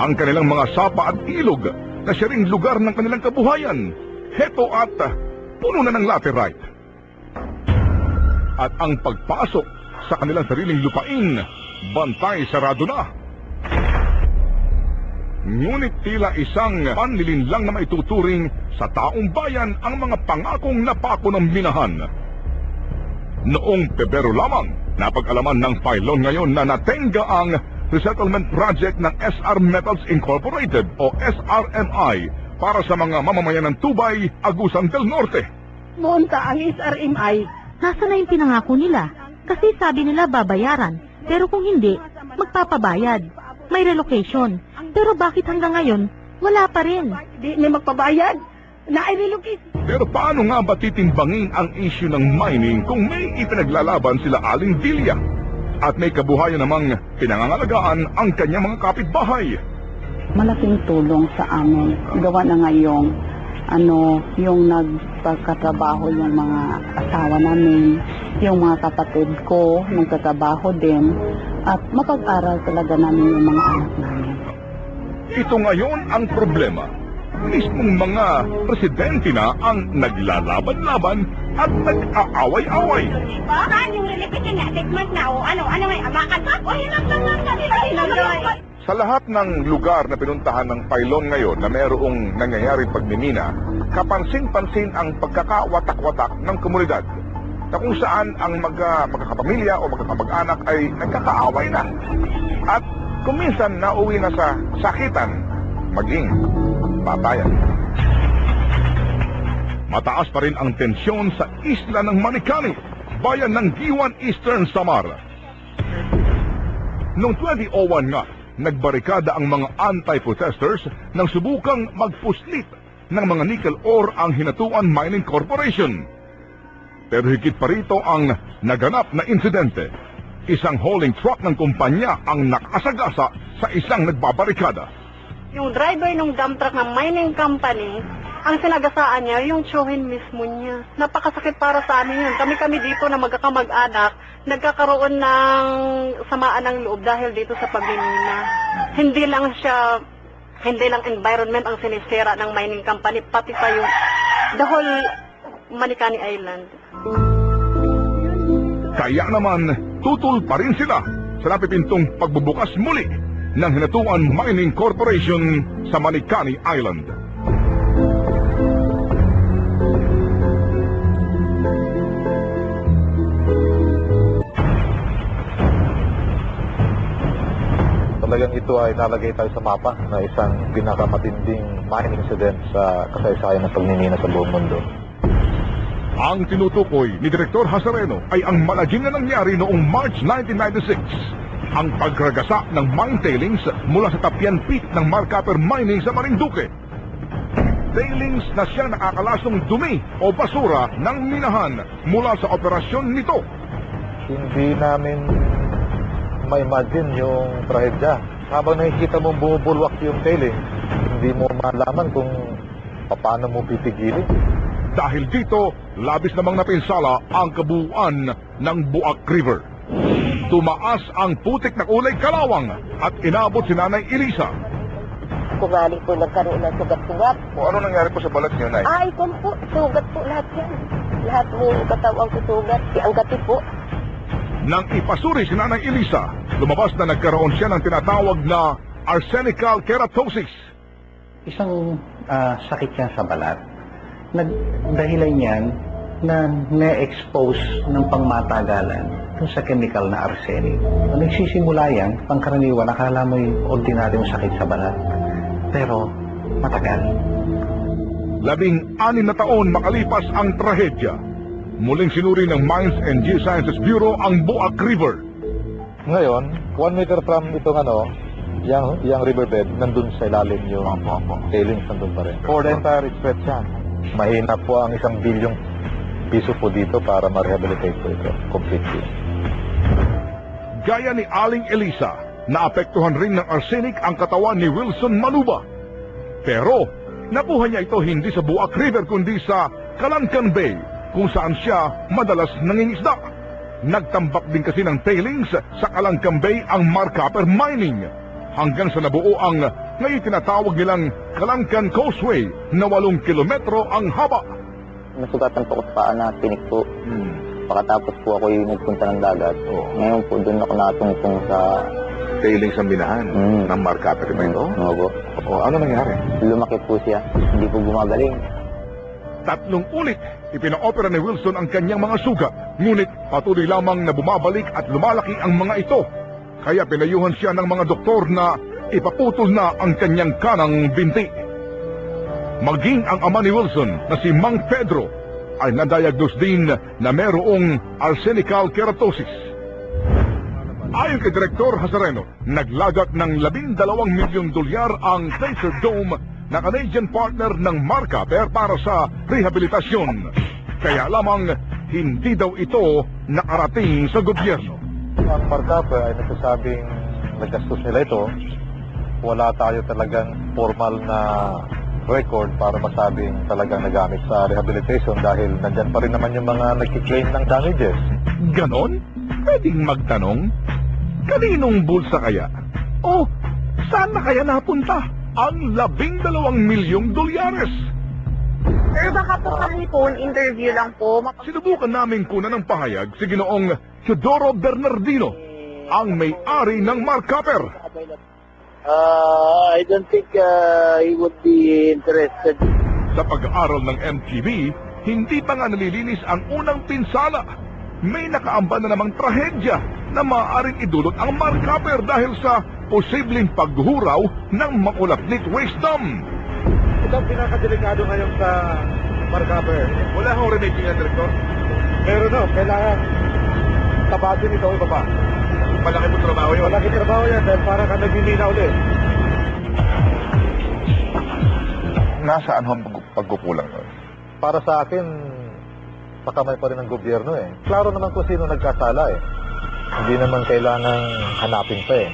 ang kanilang mga sapa at ilog na siya ring lugar ng kanilang kabuhayan. Heto at puno na ng laterite. At ang pagpasok sa kanilang sariling lupain, bantay sarado na. Ngunit tila isang panlilinlang na maituturing sa taong bayan ang mga pangakong napako ng minahan. Noong Pebrero lamang, napag-alaman ng Pylon ngayon na natenga ang resettlement project ng SR Metals Incorporated o SRMI para sa mga mamamayan ng Tubay, Agusan del Norte. Noon ka ang SRMI. Nasaan na yung pinangako nila? Kasi sabi nila babayaran, pero kung hindi, magpapabayad. May relocation. Pero bakit hanggang ngayon, wala pa rin? Di na magpabayad. Na-relocate. Pero paano nga ba titimbangin ang issue ng mining kung may ipinaglalaban sila Aling Villa? At may kabuhayan namang pinangangalagaan ang kanyang mga kapitbahay. Malaking tulong sa amin. Gawa na nga yung nagpagkatrabaho yung mga asawa namin, yung mga kapatid ko, nagtatrabaho din, at mapag-aral talaga namin yung mga anak namin. Ito ngayon ang problema. Mismong mga presidente na ang naglalaban-laban at nag-aaway-away. Saan yung nilipitin na? 6 months na o ano may amakan pa? O hinagdan lang natin. Sa lahat ng lugar na pinuntahan ng Pylon ngayon na mayroong nangyayaring pagmimina, kapansin-pansin ang pagkakawatak-watak ng komunidad na kung saan ang magkakapamilya o magkakamag-anak ay nagkakaaway na. At kung minsan nauwi na sa sakitan, maging patayan. Mataas pa rin ang tensyon sa isla ng Manicani, bayan ng Giwan, Eastern Samar. Noong 2001 nga, nagbarikada ang mga anti-protesters nang subukang magpuslit ng mga nickel ore ang Hinatuan Mining Corporation. Pero higit pa rito ang naganap na insidente. Isang hauling truck ng kumpanya ang nakasagasa sa isang nagbabarikada. Yung driver ng dump truck ng mining company, ang sinagasaan niya, yung tsuhin mismo niya. Napakasakit para sa amin yun. Kami dito na magkakamag-anak, nagkakaroon ng samaan ng loob dahil dito sa pagmimina. Hindi lang environment ang sinisira ng mining company, pati pa yung the whole Manicani Island. Kaya naman, tutol pa rin sila sa napipintong pagbubukas muli ng Hinatuan Mining Corporation sa Manicani Island. Talagang ito ay nalagay tayo sa mapa na isang pinakamatinding mining incident sa kasaysayan ng pagmimina sa buong mundo. Ang tinutukoy ni Direktor Hasareno ay ang malagim na nangyari noong March 1996. Ang pagragasa ng mine tailings mula sa Tapian Pit ng Marcaper Mining sa Marinduque. Tailings na siyang nakakalasong dumi o basura ng minahan mula sa operasyon nito. Hindi namin ma-imagine yung trahedya. Habang nakikita mong bumubulwak yung tailing, hindi mo malaman kung paano mo pipigilin. Dahil dito, labis namang napinsala ang kabuuan ng Buak River. Tumaas ang putik na kulay kalawang at inabot si Nanay Elisa. Kumali po nagkaroon ng sugat-sugat. O ano nangyari po sa balat niyo, Nay? Ay, kung po, sugat po lahat yan. Lahat mo katawang ko sugat. Ang gati po. Nang ipasuri si Nanay Elisa, lumabas na nagkaroon siya ng tinatawag na arsenical keratosis. Isang sakit yan sa balat. Dahilan yan na na-expose ng pangmatagalan dun sa chemical na arsenic. Nagsisimula yan, pangkaraniwan, akala mo yung ordinaryong sakit sa balat. Pero matagal. 16 na taon makalipas ang trahedya. Muling sinuri ng Mines and Geosciences Bureau ang Buak River. Ngayon, 1 meter from itong yung riverbed, nandun sa ilalim yung tailings, nandun pa rin. For the entire stretch yan. Mahina po ang 1 bilyong piso po dito para ma-rehabilitate po ito completely. Gaya ni Aling Elisa, naapektuhan rin ng arsenic ang katawan ni Wilson Manuba. Pero, nakuha niya ito hindi sa Buak River kundi sa Calancan Bay, kung saan siya madalas nangingisda. Nagtambak din kasi ng tailings sa Calancan Bay ang Marcaper Mining, hanggang sa nabuo ang ngayon tinatawag nilang Calangcan Causeway na 8 kilometro ang haba. Nasugatan po ako sa paa na tinik po. Pagkatapos po ako yung nagpunta ng dagat. Ngayon po doon ako natungtong sa... Tailing sa minahan ng Marcaper ba ito? Opo. O, ano nangyari? Lumaki po siya. Hindi po gumagaling. 3 ulit ipinaopera ni Wilson ang kanyang mga sugat, ngunit patuloy lamang na bumabalik at lumalaki ang mga ito. Kaya pinayuhan siya ng mga doktor na ipaputol na ang kanyang kanang binti. Maging ang ama ni Wilson na si Mang Pedro ay nadiagnose din na merong arsenical keratosis. Ayon kay Direktor Hazareno, naglagak ng $12 milyong ang Tracer Dome na Canadian partner ng Marcaper para sa rehabilitasyon. Kaya lamang hindi daw ito nakarating sa gobyerno. Ang Marcaper ay nagsasabing nagastos nila ito. Wala tayo talagang formal na record para masabing talagang nagamit sa rehabilitation dahil nandyan pa rin naman yung mga nagkiklaim ng damages. Ganon? Pwedeng magtanong? Kaninong bulsa kaya? O saan na kaya napunta ang $12 milyong? Sir, baka po kami po, interview lang po. Sinubukan namin kunan ng pahayag si Ginoong Teodoro Bernardino, ang may-ari ng Marcaper. I don't think he would be interested. Sa pag-aaral ng MTV, hindi pa nga nalilinis ang unang pinsala. May nakaamba na namang trahedya na maaaring idulot ang Marcaper dahil sa posibleng paghuraw ng makulaplit waste dam. Ito ang pinakadelikado ngayon sa Marcaper. Wala akong remedy niya, Direktor. Pero no, kailangan tabasin ito o baba. Malaki po trabaho yun. Malaki trabaho yan dahil parang ka nagmimina ulit. Nasaan ang pagkukulang nun? Para sa akin, sa kamay pa rin ng gobyerno eh. Klaro naman kung sino nagkasala eh. Hindi naman kailangang hanapin pa eh.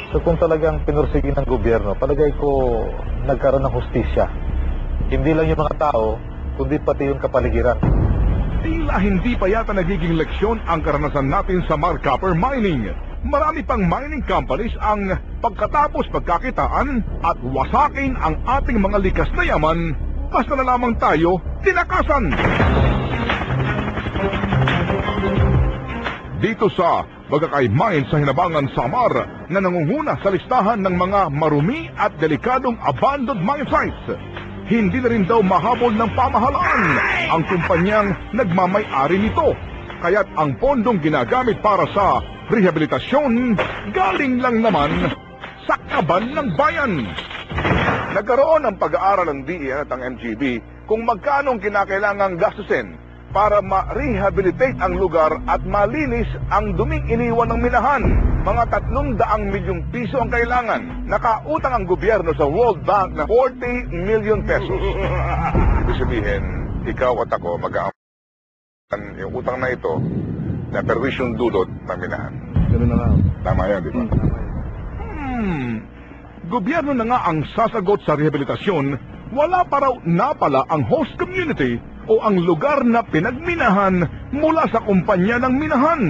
So kung talagang pinursigi ng gobyerno, palagay ko nagkaroon ng hustisya. Hindi lang yung mga tao, kundi pati yung kapaligiran. Tila hindi pa yata nagiging leksyon ang karanasan natin sa Marcaper mining. Marami pang mining companies ang pagkatapos pagkakitaan at wasakin ang ating mga likas na yaman, basta na lamang tayo tinakasan. Dito sa Bagakay Mine sa Hinabangan, Samar, na nangunguna sa listahan ng mga marumi at delikadong abandoned mine sites. Hindi na rin daw mahabol ng pamahalaan ang kumpanyang nagmamay-ari nito. Kaya't ang pondong ginagamit para sa rehabilitasyon galing lang naman sa kaban ng bayan. Nagkaroon ng pag-aaral ng DEN at ang MGB kung magkano ang kinakailangang gastusin para ma-rehabilitate ang lugar at malinis ang duming iniwan ng minahan. Mga 300 milyong piso ang kailangan. Nakautang ang gobyerno sa World Bank na 40 million pesos. Ibig sabihin, ikaw at ako mag-aaman yung utang na ito na perwisyong dulot ng minahan. Ganun na lang. Tama yan, di ba? Gobyerno na nga ang sasagot sa rehabilitasyon, wala pa raw napala ang host community o ang lugar na pinagminahan mula sa kumpanya ng minahan.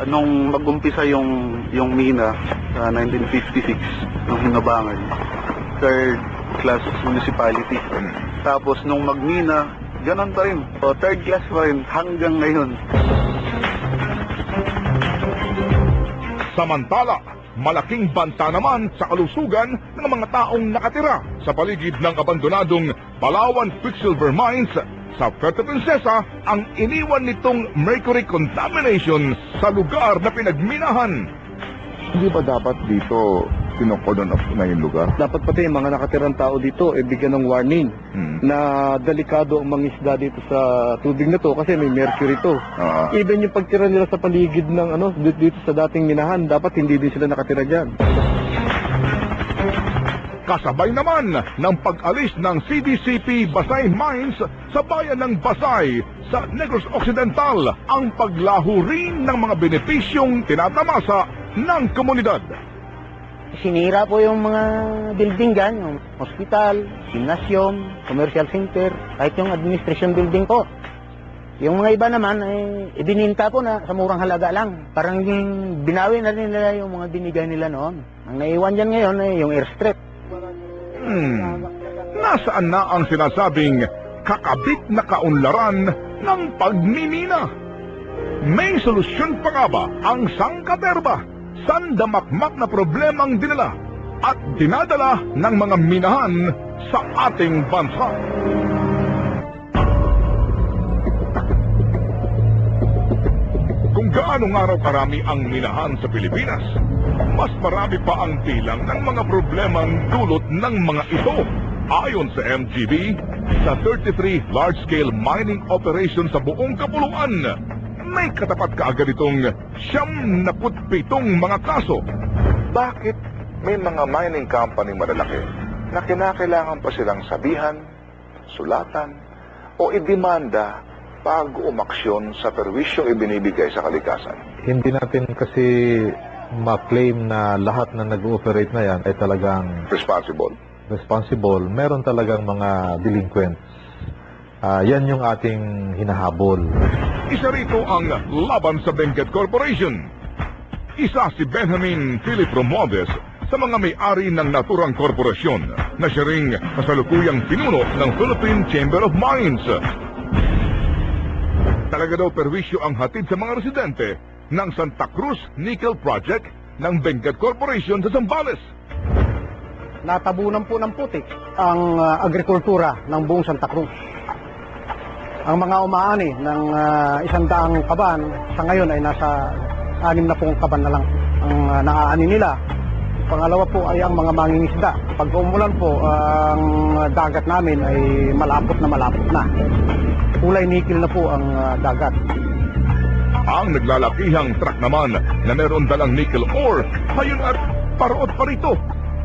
Nung mag-umpisa yung mina sa 1956, nung Hinabangan, third class municipality. Tapos nung magmina, ganon pa rin. O third class pa rin hanggang ngayon. Samantala, malaking banta naman sa kalusugan ng mga taong nakatira sa paligid ng abandonadong Palawan Quicksilver Mines sa Puerto Princesa ang iniwan nitong mercury contamination sa lugar na pinagminahan. Hindi ba dapat dito kinocordon off na yung lugar? Dapat pati yung mga nakatirang tao dito bigyan ng warning na delikado ang mga isda dito sa tubig na to kasi may mercury to. Even yung pagtira nila sa paligid ng dito sa dating minahan, dapat hindi din sila nakatira dyan. Kasabay naman ng pag-alis ng CDCP Basay Mines sa bayan ng Basay sa Negros Occidental ang paglaho rin ng mga benepisyong tinatamasa ng komunidad. Sinira po yung mga building dyan, yung hospital, gymnasium, commercial center, kahit yung administration building po. Yung mga iba naman, ibininta po na sa murang halaga lang. Parang binawi na rin nila yung mga binigay nila noon. Ang naiwan dyan ngayon yung airstrip. Nasaan na ang sinasabing kakabit na kaunlaran ng pagmimina? May solusyon pa nga ba ang sangkaterba sa damakmak na problemang dinala at dinadala ng mga minahan sa ating bansa? Kung gaano nga raw karami ang minahan sa Pilipinas, mas marami pa ang bilang ng mga problemang dulot ng mga ito. Ayon sa MGB, sa 33 large-scale mining operation sa buong kapuluan, may katapat kaagad itong 97 mga kaso. Bakit may mga mining company malalaki na kinakailangan pa silang sabihan, sulatan, o idemanda pag umaksyon sa perwisyong ibinibigay sa kalikasan? Hindi natin kasi ma-claim na lahat na nag-ooperate na yan ay talagang responsible. Meron talagang mga delinquents. Yan yung ating hinahabol. Isa rito ang laban sa Benguet Corporation. Isa si Benjamin Philip Romualdez sa mga may-ari ng naturang korporasyon na siya ring kasalukuyang pinuno ng Philippine Chamber of Mines. Talaga daw perwisyo ang hatid sa mga residente ng Santa Cruz Nickel Project ng Benguet Corporation sa Zambales. Natabunan po ng putik ang agrikultura ng buong Santa Cruz. Ang mga umaani ng 100 kaban sa ngayon ay nasa 60 kaban na lang ang naaani nila. Pangalawa po ay ang mga mangingisda. Pag umulan po, ang dagat namin ay malapot na. Kulay nikil na po ang dagat. Ang naglalakihang truck naman na meron dalang nickel ore, hayon at parot pa rito.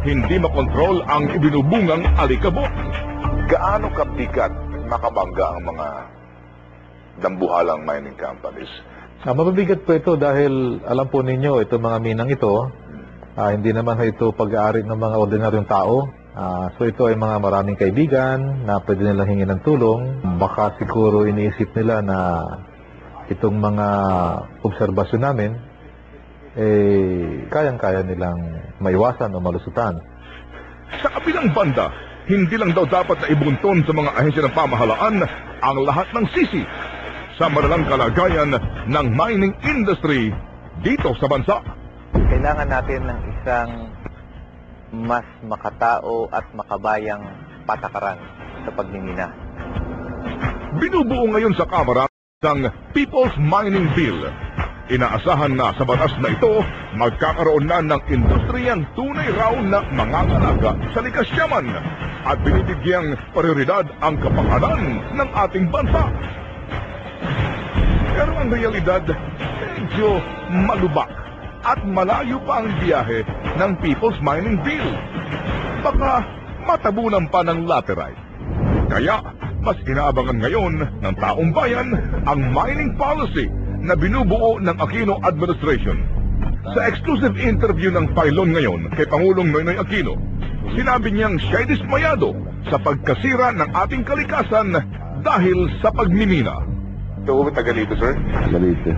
Hindi makontrol ang ibinubungang alikabok. Gaano kabigat makabangga ang mga dambuhalang mining companies? Mabibigat po ito dahil alam po ninyo, itong mga minang ito, hindi naman ito pag-aari ng mga ordinaryong tao. So ito ay mga maraming kaibigan na pwede nilang hingin ng tulong. Baka siguro iniisip nila na itong mga obserbasyon namin kayang-kaya nilang maiwasan o malusutan. Sa kabilang banda, hindi lang daw dapat na ibunton sa mga ahensya ng pamahalaan ang lahat ng sisi sa malalang kalagayan ng mining industry dito sa bansa. Kailangan natin ng isang mas makatao at makabayang patakaran sa pagmimina. Binubuo ngayon sa Kamara ang People's Mining Bill. Inaasahan na sa batas na ito, magkakaroon na ng industriyang tunay raw na mangangalaga sa likas yaman at binibigyang prioridad ang kapakanan ng ating bansa. Pero ang realidad, medyo malubak at malayo pa ang biyahe ng People's Mining Bill. Baka matabunan pa ng laterite. Kaya, mas inaabangan ngayon ng taong bayan ang mining policy na binubuo ng Aquino Administration. Sa exclusive interview ng Pailon ngayon kay Pangulong Noynoy Aquino, sinabi niyang siya'y dismayado sa pagkasira ng ating kalikasan dahil sa pagmimina. Ito ba taga-Lito, sir? Taga-Lito.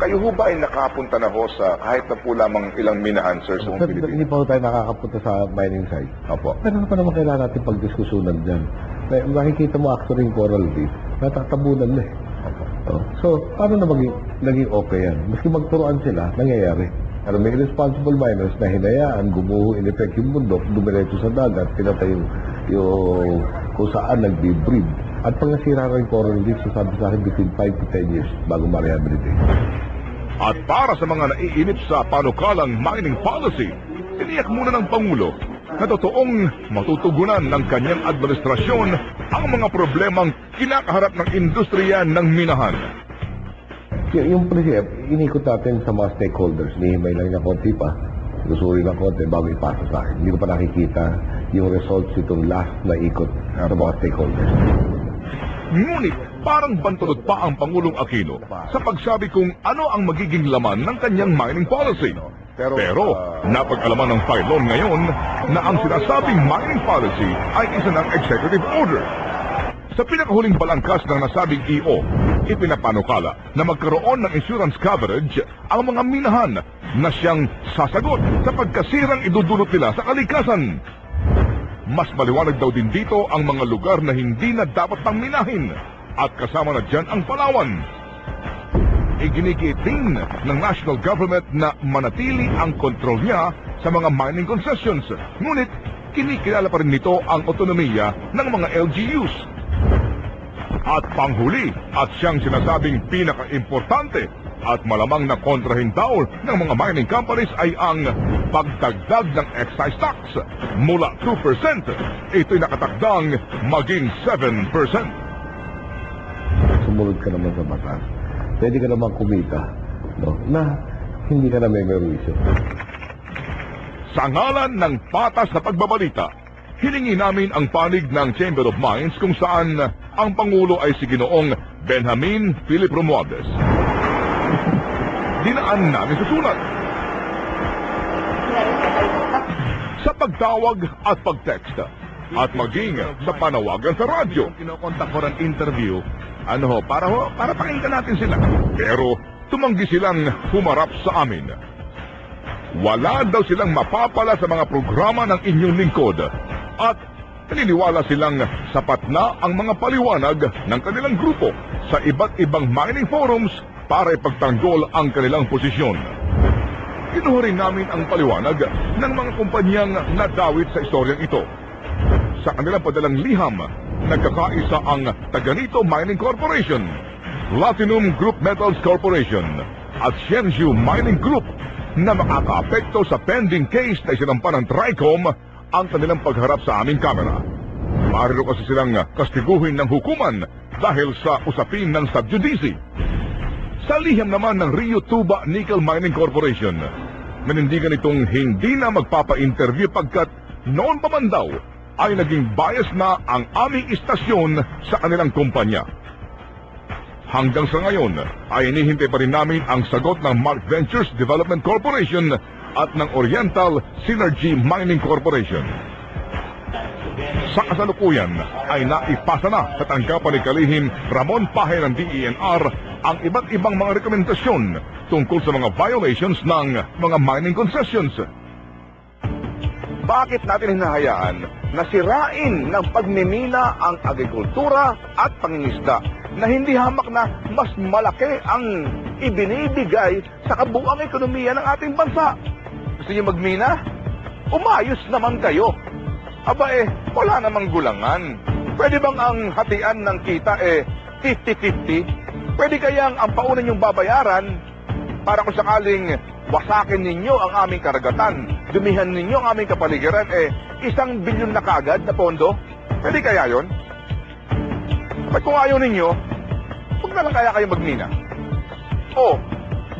Kayo ho ba ay nakapunta na ho sa kahit na po lamang ilang minahan, sir, sa Pilipinas? Hindi pa ho tayo nakakapunta sa mining site. Opo. Pero pa naman kailangan natin pagdiskusunan dyan. Makikita mo actually yung coral reef, natatabunan na eh. So, paano na naging okay yan? Maski magturuan sila, nangyayari. Pero may irresponsible miners na hinayaan, gumuho in effect yung bundok, dumiretso sa dagat, pinatay yung kung saan nag-breed. At pag nasira rin coral reef, so sabi sa akin between 5 to 10 years bago ma-rehabilitate. At para sa mga naiinip sa panukalang mining policy, tiniyak muna ng Pangulo na totoong matutugunan ng kanyang administrasyon ang mga problemang kinakaharap ng industriya ng minahan. Yung prinsip, inikot natin sa mga stakeholders. Nihimay lang niya konti pa. Lusuri ng konti bago ipasa sa akin. Hindi ko pa nakikita yung results itong last na ikot sa mga stakeholders. Ngunit parang bantulot pa ang Pangulong Aquino sa pagsabi kung ano ang magiging laman ng kanyang mining policy. Pero napag-alaman ng Pailon ngayon na ang sinasabing mining policy ay isa ng executive order. Sa pinakahuling balangkas ng nasabing EO, Ipinapanukala na magkaroon ng insurance coverage ang mga minahan na siyang sasagot sa pagkasirang idudulot nila sa kalikasan. Mas maliwanag daw din dito ang mga lugar na hindi na dapat pang minahin at kasama na dyan ang Palawan. Iginigiit din ng national government na manatili ang kontrol niya sa mga mining concessions, ngunit kinikilala pa rin nito ang otonomiya ng mga LGUs. At panghuli at siyang sinasabing pinaka-importante at malamang na kontrahin daw ng mga mining companies ay ang pagdagdag ng excise tax mula 2%. Ito'y nakatakdang maging 7%. Sumunod ka naman sa batas. Pwede ka naman kumita, no? Na hindi ka na may meruisyo. Sa ngalan ng patas na pagbabalita, hiningi namin ang panig ng Chamber of Mines kung saan ang Pangulo ay si Ginoong Benjamin Philip Romualdez. Dinaan namin sa sulat. Sa pagtawag at pag-text at maging sa panawagan sa radyo. Kinokontak ko ng interview, para pakinggan natin sila. Pero tumanggi silang humarap sa amin. Wala daw silang mapapala sa mga programa ng inyong lingkod at naniniwala silang sapat na ang mga paliwanag ng kanilang grupo sa iba't ibang mining forums para ipagtanggol ang kanilang posisyon. Kinuha rin namin ang paliwanag ng mga kumpanyang nadawit sa istoryang ito. Sa kanilang padalang liham, nagkakaisa ang Taganito Mining Corporation, Platinum Group Metals Corporation at Shenzhou Mining Group na makakaapekto sa pending case na isinampa ng TRICOM ang kanilang pagharap sa aming kamera. Maaari kasi silang kastiguhin ng hukuman dahil sa usapin ng subjudice. Sa liham naman ng Rio Tuba Nickel Mining Corporation, nanindigan itong hindi na magpapa-interview pagkat noon pa man daw ay naging bias na ang aming istasyon sa kanilang kumpanya. Hanggang sa ngayon ay inihintay pa rin namin ang sagot ng Mark Ventures Development Corporation at ng Oriental Synergy Mining Corporation. Sa kasalukuyan ay naipasa na sa tanggapan ni Kalihim Ramon Pahe ng DENR ang iba't ibang mga rekomendasyon tungkol sa mga violations ng mga mining concessions. Bakit natin hinahayaan na sirain ng pagmimina ang agrikultura at pangingisda na hindi hamak na mas malaki ang ibinibigay sa kabuuang ekonomiya ng ating bansa? Gusto niyo magmina? Umayos naman kayo. Aba wala namang gulangan. Pwede bang ang hatian ng kita 50-50? Pwede kayang ang pauna niyong babayaran para kung sakaling wasakin ninyo ang aming karagatan, dumihan ninyo ang aming kapaligiran, 1 bilyon na kagad na pondo? Pwede kaya yon? At kung ayaw ninyo, huwag na lang kaya kayo magmina.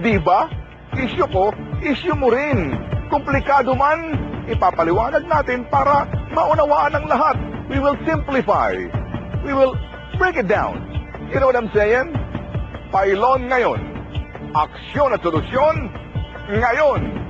Di ba? Issue ko, issue mo rin. Komplikado man, ipapaliwanag natin para maunawaan ng lahat. We will simplify. We will break it down. You know what I'm saying? Pailon ngayon. Aksyon at solusyon ngayon.